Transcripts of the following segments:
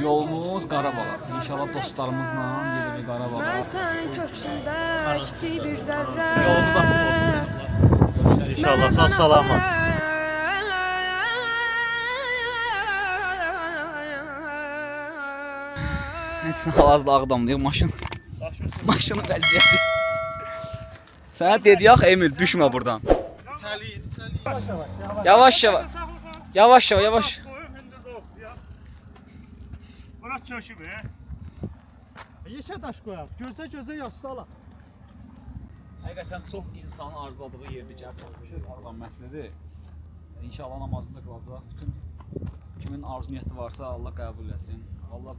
Yolumuz Qarabağa. İnşallah dostlarımızla gedirik Qarabağa. Mən sənin köksündə kiçik bir zərrə. Yolumuz açıq olsun inşallah. Görüşərik İnşallah sağ salamat. Heç hal-hazırda Ağdamdayıq, maşının vəziyyəti. Sənə dedi yax Emil, düşmə buradan. Yavaş yavaş. Yavaş yavaş yavaş. Bura çöküb. Yeşə daş qoyaq. Gözə yaslı alaq. Həqiqətən çox insanın arzuladığı yerdir, gəlib çıxmışıq. Ağdam məscididir. İnşallah namazımızda qılacaq. Bütün kimin arzu niyyəti varsa Allah qəbul etsin. Allah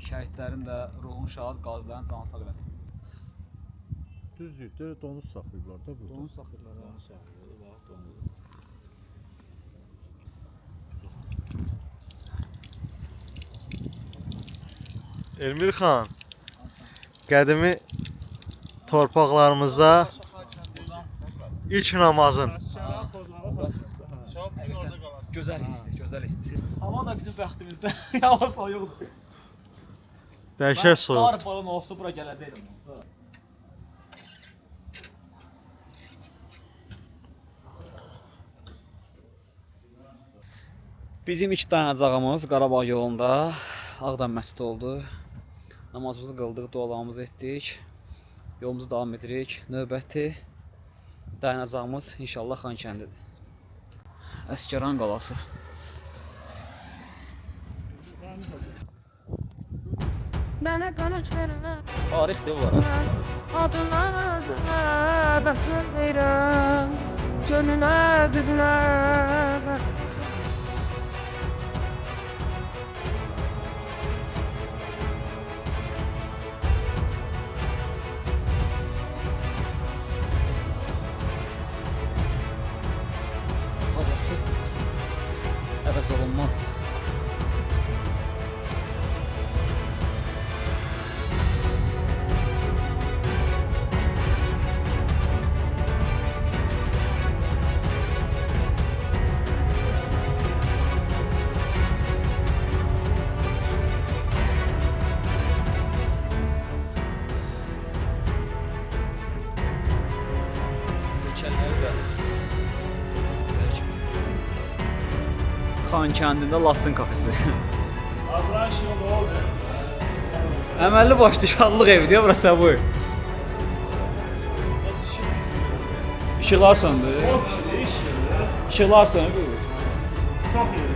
şəhidlərin də ruhun şad, qazilərin canı sağ eləsin. Düzdür, donuz saxlayıblar da burada. Donuz saxlayırlar. Donuz saxlayırlar, bax donuz. Elmir xan, qədimi torpaqlarımızda ilk namazın. Gözəl histir, gözəl histir. Hava da bizim bəxtimizdə hava soyuqdur. Dəhşət soyuq. Qar balon olsa bura gələcəkdim. Bizim ilk dayanacağımız Qarabağ yolunda Ağdam məscidi oldu. Namazımızı qıldıq, dualarımızı etdik. Yolumuzu davam edirik. Növbəti dayanacağımız inşallah Xankəndidir. Əsgəran qalası. Mənə qanat verin. Tarixdir bu. Adına özünə bəxtin deyirəm. Gönlünə düdünə. Havası əvəz olunmaz. Xankəndində Laçın kafesi. Ablan şimdi ne oldu? Əməlli başlı şadlıq evidir burası bu. İşıqlar söndü. İşıqlar söndü. Çok iyi.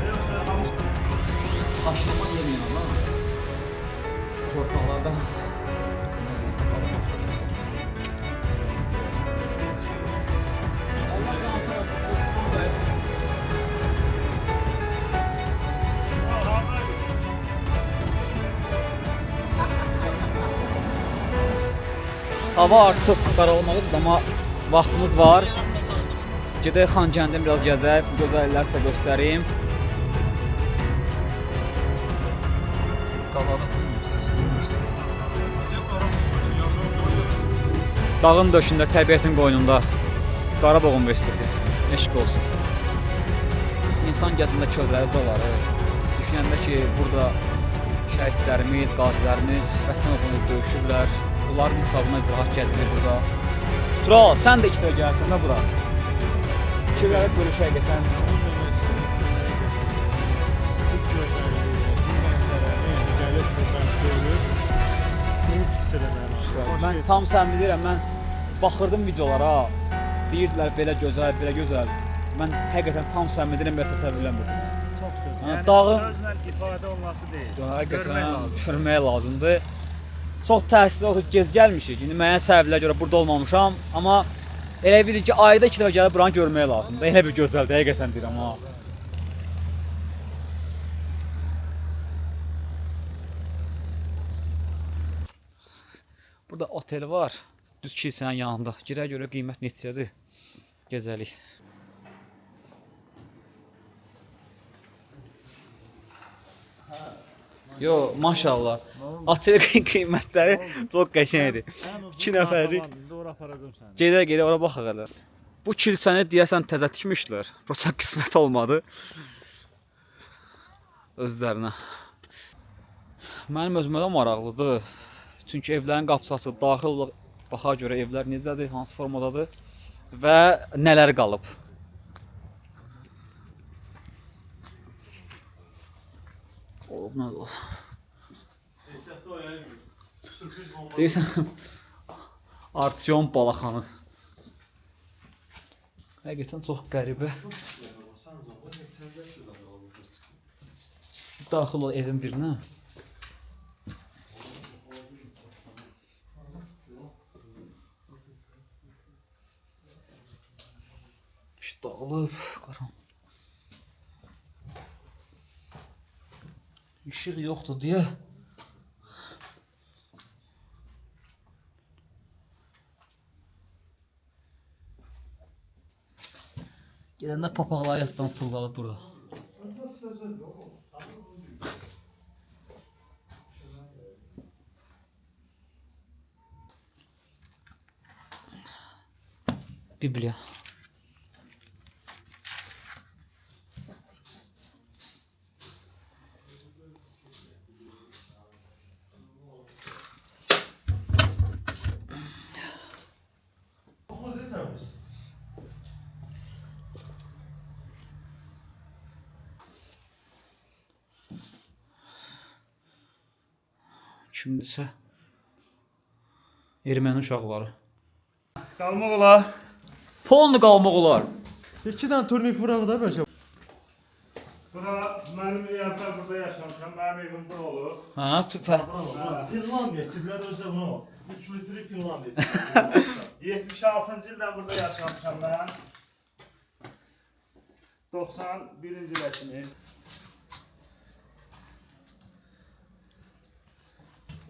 Haşlama yemeyin Allah. Torpaqlarda. Hava artıq qaralmağıdır, amma vaxtımız var. Gedək Xankəndə biraz gəzək, gözəlliklər sizə göstəreyim. Qalada dağın döşündə, təbiətin qoynunda Qarabağ Universiteti. Eşq olsun. İnsan gəzində kövrəli buraları. Düşünəndə ki, burada şəhidlərimiz, qazilərimiz vətən uğrunda döyüşüblər. Bunların hesabına izrahat gəzilir burada. Tural, sən də iki də gəlsən də bura. Kövrəli bölüş həqiqətən. Mən tam sən bilirəm, mən baxırdım videolara, deyirdilər belə gözəl, belə gözəl. Mən həqiqətən tam sən bilirəm, belə təsəvvürləmirdim. Çok güzel. Yani dağın- sözlə ifadə olması değil. Həqiqətən görmək lazımdır. Çox təəssüflər oldu, gec gəlmişik. İndi müəyyən səbəblərə görə burada olmamışam, amma elə bilir ki, ayda 2 dəfə gəlib buranı görmək lazımdır. Elə bir gözəldir, həqiqətən deyirəm ha. Burada otel var, düz kilsənin yanında. Girə görə qiymət neçədir? Gezəlik. Yo, maşallah. Otel qiymətləri çox qəşəngdir. 2 nəfərlik. Doğru aparacağım səni. Gedə ora baxaq hələ. Bu kilsəni deyəsən təzə tikmişlər. Prosta qismət olmadı. Özlərinə. Mənim özümə də maraqlıdır. Çünki evlərin qapısı açıq, daxil olub baxa görə evlər necədir, hansı formadadır və nələr qalıb. Olub nə olub? Ehtiyatlı oynayın. Sürpriz bomba. Deyirsən Artyom Balaxanı. Həqiqətən çox qəribə. Daxil ol evin birinə. İşte dağılıb, qaran. İşıq yoxdur deyə. Gedəndə papaqlar yaddan çılğalıb burada. Bibliya. Kimdisə erməni uşaqları. Qalmaq olar. Polnu qalmaq olar. 2 dənə turnik vuraq da bəlkə. Bura mənim yerdə burada yaşamışam. Mənim evim bura olur. Hə, süper. Finlandiya, Sibirlər özdə buna bak. 3 litri Finlandiya. 76-cı ildən burada yaşamışam mən. 91-ci ilə kimi.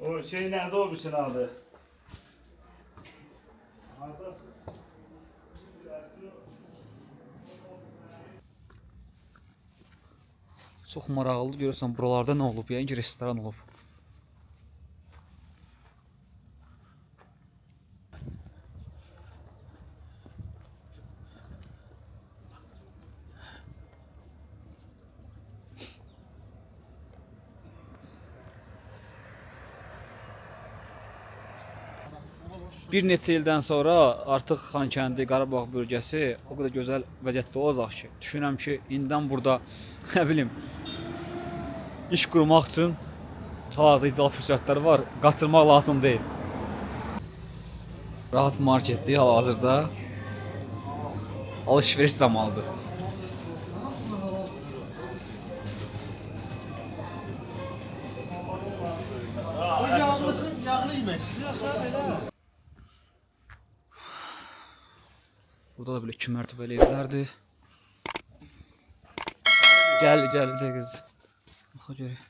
O şey nerede o bir şey aldı? Çox maraqlı görürsən buralarda nə olub? Yəni restoran olub. Bir neçə ildən sonra artıq Xankəndi, Qarabağ bölgəsi o qədər gözəl vəziyyətdə olacaq ki, düşünürəm ki, indidən burada nə bilim iş qurmaq üçün hal-hazırda ideal fürsətlər var, qaçırmaq lazım deyil. Rahat marketdir hal-hazırda. Alış-veriş zamanıdır. O yağlısın, yağlı yemək istiyorsa belə. Burada da böyle 2 mərtəbəli evlərdir. Gəl bir də qız. Baxa görək.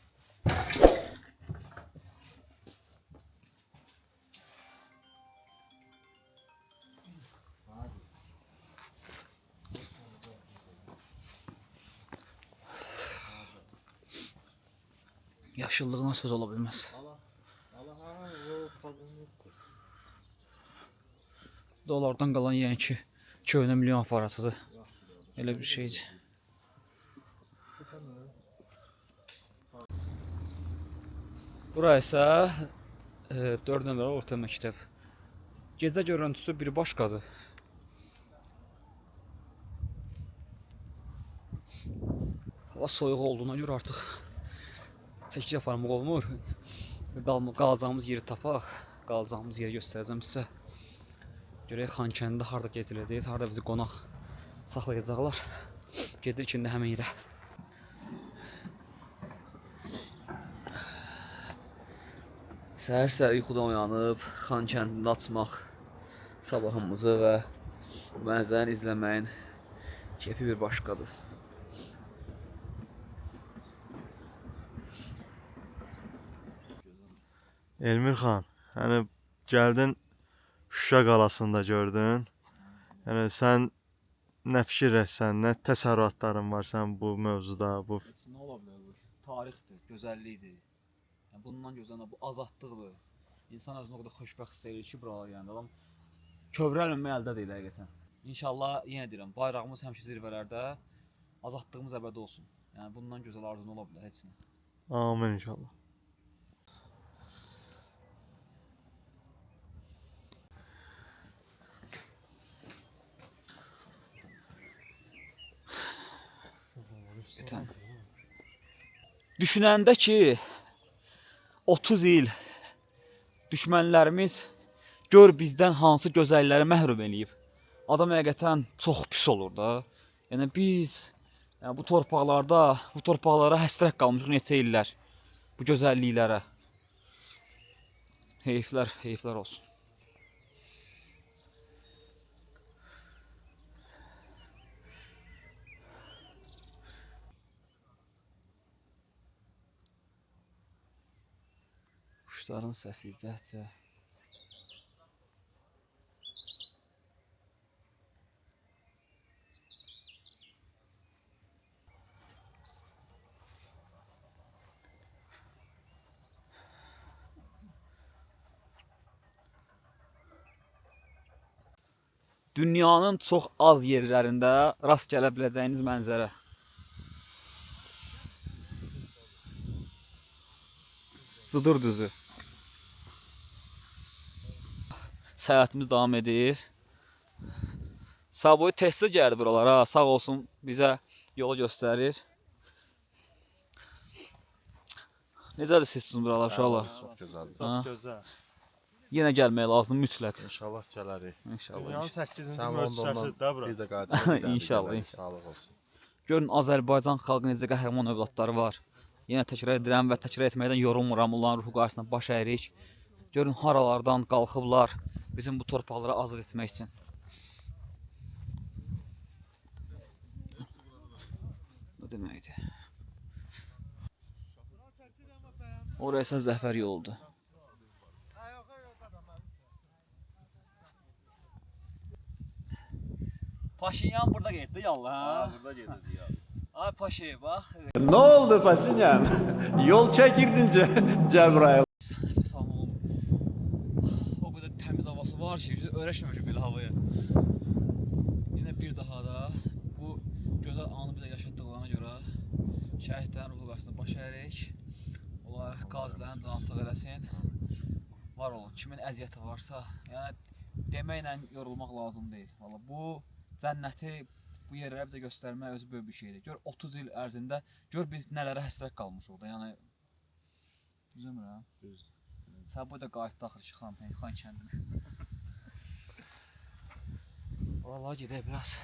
Yaşıllığına söz ola bilməz. Dolardan qalan yəni ki, köhnə milyon aparatıdır. Elə bir şeydir. Bura isə 4 nömrəli orta məktəb. Gecə görüntüsü bir başqadır. Hava soyuq olduğuna görə artıq çəkiş aparmaq olmur. Qalacağımız yeri tapaq, qalacağımız yeri göstərəcəm sizə. Görək Xankəndidə harda gediləcəyik, harda bizi qonaq saxlayacaqlar. Gedirik indi həmin yerə. Səhər-səhər yuxudan oyanıb Xankəndində açmaq sabahımızı və mənzərəni izləməyin keyfi bir başqadır. Elmir xan, hani gəldin Şuşa qalasında gördün. Yəni sən nə fikirləşsən, nə təsərrüatların var sən bu mövzuda, bu Nə ola bilər bu? Tarixdir, gözəllikdir. Yəni bundan gözələn bu azadlıqdır. İnsan özünü o qədər xoşbəxt hiss edir ki, buralara gələndə adam kövrəlmə əldə deyil həqiqətən. İnşallah yenə deyirəm, bayrağımız həmişə zirvələrdə, azadlığımız əbədi olsun. Yəni bundan gözəl arzun ola bilər heç nə. amin inşallah. Düşünəndə ki 30 il düşmənlərimiz gör bizdən hansı gözəlləri məhrum eləyib. Adam həqiqətən çox pis olur da. Yəni biz yəni bu torpaqlara həsrət qalmışıq neçə illər. Bu gözəlliklərə. Heyflər olsun. Quşların səsi cəhcə. Dünyanın çox az yerlərində rast gələ biləcəyiniz mənzərə. Cıdır düzü. Səyahətimiz davam edir. Saboy tezcə gəldi buralara. Sağ olsun bizə yolu göstərir. Necədir sizin buralar uşaqlar? Çox gözəldir. Ha. Çox gözəl. Yenə gəlmək lazım mütləq. İnşallah gələrik. İnşallah. Dünyanın 8-ci Sən möcüzəsidir da bura. bir də qayıdın. İnşallah. Sağlıq olsun. Görün Azərbaycan xalqı necə qəhrəman övladları var. Yenə təkrar edirəm və təkrar etməkdən yorulmuram. Onların ruhu qarşısında baş əyirik. Görün haralardan qalxıblar bizim bu torpaqları azad etmək üçün. Bu deməkdir. Oraya isə zəfər yoludur. Paşinyan burada getdi yallah. Ha, burada gedirdi ya. Ay Paşa bax. Ne oldu Paşinyan? Yol çekirdin Cebrail. Nəfəs almaq olmur. O qədər təmiz havası var ki, öyrəşməmişik belə havaya. Yenə bir daha da bu gözəl anı bizə yaşatdıqlarına görə şəhidlərin ruhu qarşısında baş əyirik. Onlar qazilərin canı sağ eləsin. Var olun, kimin əziyyəti varsa, yəni deməklə yorulmaq lazım deyil. Valla bu cənnəti bu yerlərə bizə göstərmək özü böyük bir şeydir. Gör 30 il ərzində gör biz nələrə həsrət qalmışıq da. Yəni düzmür ha? Düz. Sən bu da qayıtdı axır ki, xan kəndinə. Vallahi gedək biraz.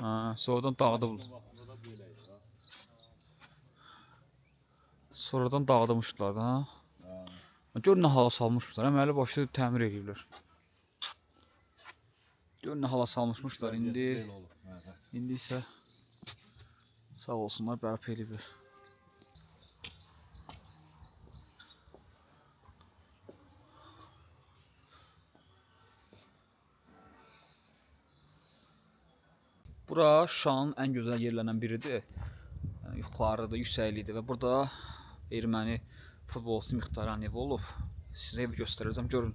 Ha, sonradan dağıdıblar. Sonradan dağıdmışlar da. Ha. Gör nə hala salmışlar. Əməli başlayıb təmir ediblər. Gör nə hala salmışlar indi isə sağ olsunlar bərpa ediblər. Bura Şuşanın ən gözəl yerlərindən biridir. Yəni, yuxarıda, yüksəklikdir və burada erməni futbolçusu Mixtarəniyev olub. Sizə evi göstərəcəm, görün.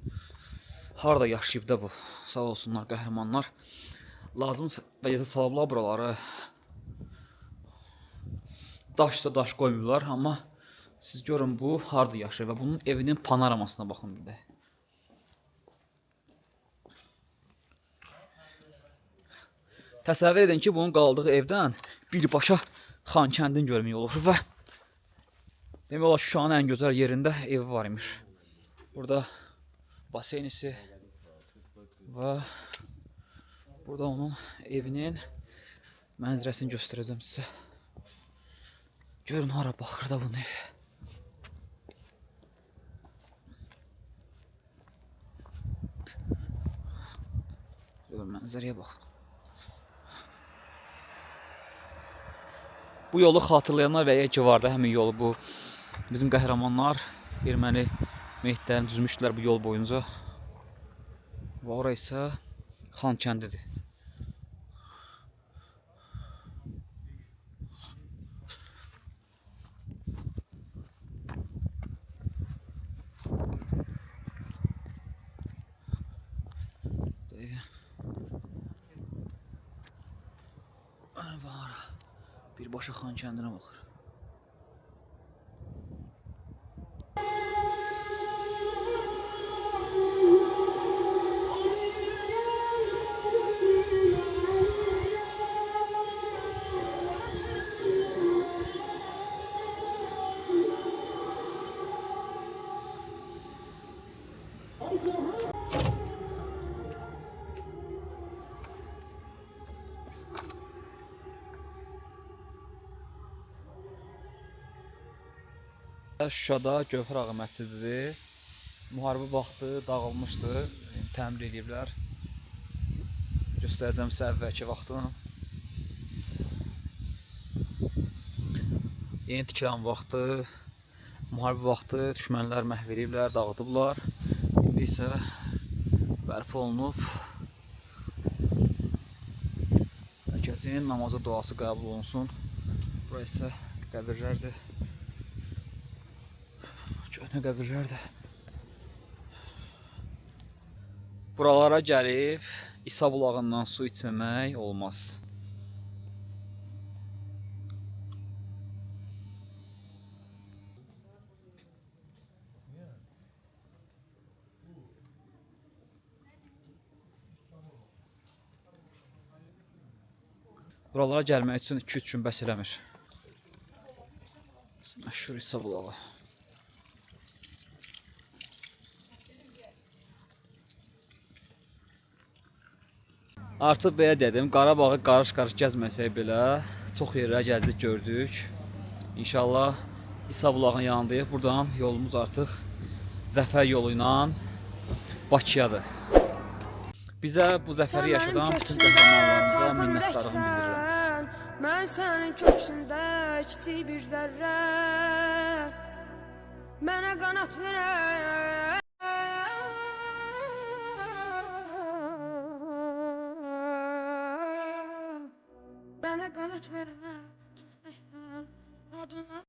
Harada yaşayıb da bu. Sağ olsunlar qəhrəmanlar. Lazım vəziyyətə salıblar buraları. Daşsa daş qoymurlar, amma siz görün bu harada yaşayır və bunun evinin panoramasına baxın bir də. Təsəvvür edin ki, bunun qaldığı evdən birbaşa Xankəndin görmək olur və demək olar Şuşanın ən gözəl yerində evi var imiş. Burada baseynisi və burada onun evinin mənzərəsini göstərəcəm sizə. Görün hara baxır da bunun evi. Görün mənzərəyə baxın. Bu yolu xatırlayanlar və ya ki var da həmin yolu bu bizim qəhrəmanlar erməni meyitlərini düzmüşdülər bu yol boyunca. Və ora isə Xankəndidir. Ana var. Birbaşa Xan kəndinə baxır. Şuşada Gövhər ağa məscididir. Müharibə vaxtı dağılmışdı. Təmir ediblər. Göstərəcəm sizə əvvəlki vaxtını. Yeni tikilən vaxtı, müharibə vaxtı düşmənlər məhv ediblər, dağıdıblar. İndi isə bərpa olunub. Hər kəsin namazı, duası qəbul olunsun. Bura isə qəbirlərdir. Köhnə qəbirlərdir. Buralara gəlib İsa bulağından su içməmək olmaz. Buralara gəlmək üçün 2-3 gün bəs eləmir. Məşhur İsa bulağı. Artıq belə dedim, Qarabağı qarış-qarış gəzməsək belə çox yerlərə gəzdik, gördük. İnşallah İsa bulağının yanındayıq. Buradan yolumuz artıq zəfər yolu ilə Bakıyadır. Bizə bu zəfəri yaşadan bütün qəhrəmanlarımıza minnətdarlığımı bildirirəm. Mən sənin köksündə kiçik bir zərrə, mənə qanat verən. Mənə qanat verən adına